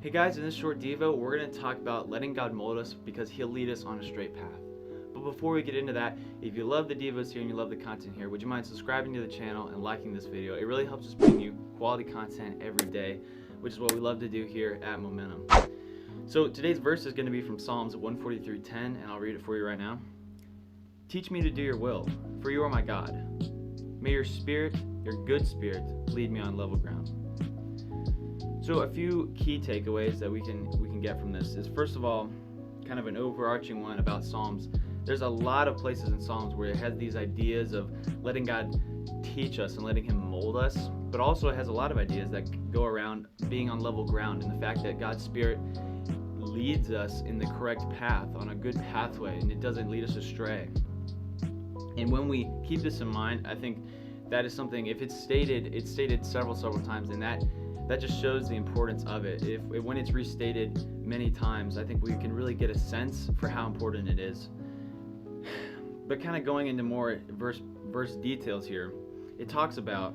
Hey guys, in this short Devo, we're going to talk about letting God mold us because He'll lead us on a straight path. But before we get into that, if you love the Devos here and you love the content here, would you mind subscribing to the channel and liking this video? It really helps us bring you quality content every day, which is what we love to do here at Momentum. So today's verse is going to be from Psalms 143:10, and I'll read it for you right now. Teach me to do your will, for you are my God. May your spirit, your good spirit, lead me on level ground. So a few key takeaways that we can get from this is, first of all, kind of an overarching one about Psalms. There's a lot of places in Psalms where it has these ideas of letting God teach us and letting Him mold us, but also it has a lot of ideas that go around being on level ground and the fact that God's Spirit leads us in the correct path, on a good pathway, and it doesn't lead us astray. And when we keep this in mind, I think that is something, if it's stated several times, and that just shows the importance of it. If when it's restated many times, I think we can really get a sense for how important it is. But kind of going into more verse details here, it talks about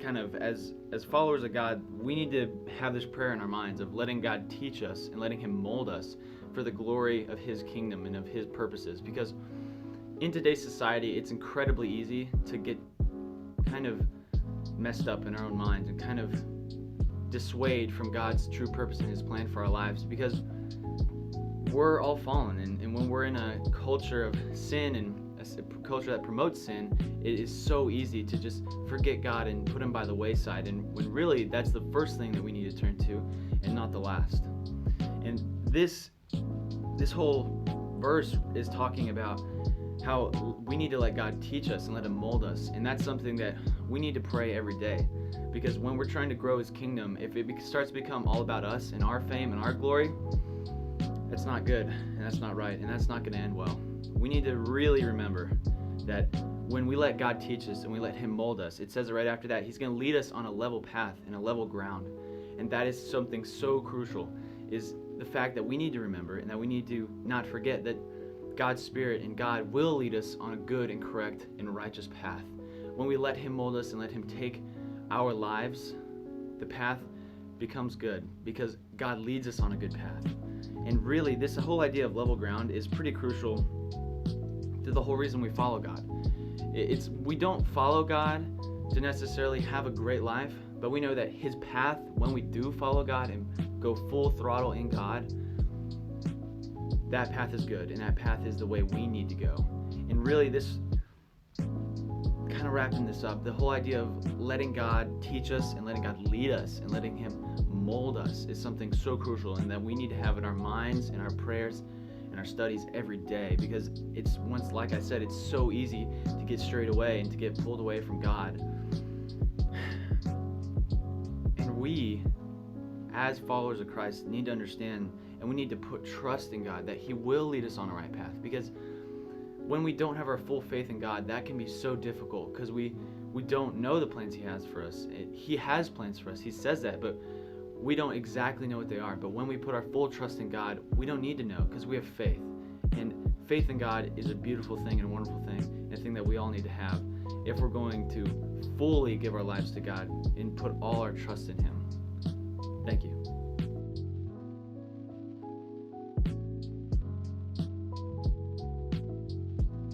kind of as followers of God, we need to have this prayer in our minds of letting God teach us and letting Him mold us for the glory of His kingdom and of His purposes. Because in today's society, it's incredibly easy to get kind of messed up in our own minds and kind of dissuade from God's true purpose and His plan for our lives, because we're all fallen, and when we're in a culture of sin and a culture that promotes sin, it is so easy to just forget God and put Him by the wayside, and when really that's the first thing that we need to turn to and not the last. And this whole verse is talking about how we need to let God teach us and let Him mold us, and that's something that we need to pray every day, because when we're trying to grow His kingdom, if it starts to become all about us and our fame and our glory, that's not good, and that's not right, and that's not going to end well. We need to really remember that when we let God teach us and we let Him mold us, it says right after that, He's going to lead us on a level path and a level ground, and that is something so crucial, is the fact that we need to remember and that we need to not forget that God's Spirit and God will lead us on a good and correct and righteous path. When we let Him mold us and let Him take our lives, the path becomes good because God leads us on a good path. And really, this whole idea of level ground is pretty crucial to the whole reason we follow God. We don't follow God to necessarily have a great life, but we know that His path, when we do follow God and go full throttle in God, that path is good, and that path is the way we need to go. And really, this kind of wrapping this up, the whole idea of letting God teach us and letting God lead us and letting Him mold us is something so crucial, and that we need to have in our minds and our prayers and our studies every day, because like I said, it's so easy to get strayed away and to get pulled away from God. And we, as followers of Christ, need to understand, and we need to put trust in God that He will lead us on the right path, because when we don't have our full faith in God, that can be so difficult, because we don't know the plans He has for us. He has plans for us, He says that, but we don't exactly know what they are. But when we put our full trust in God, we don't need to know, because we have faith. And faith in God is a beautiful thing and a wonderful thing, and a thing that we all need to have if we're going to fully give our lives to God and put all our trust in Him. Thank you.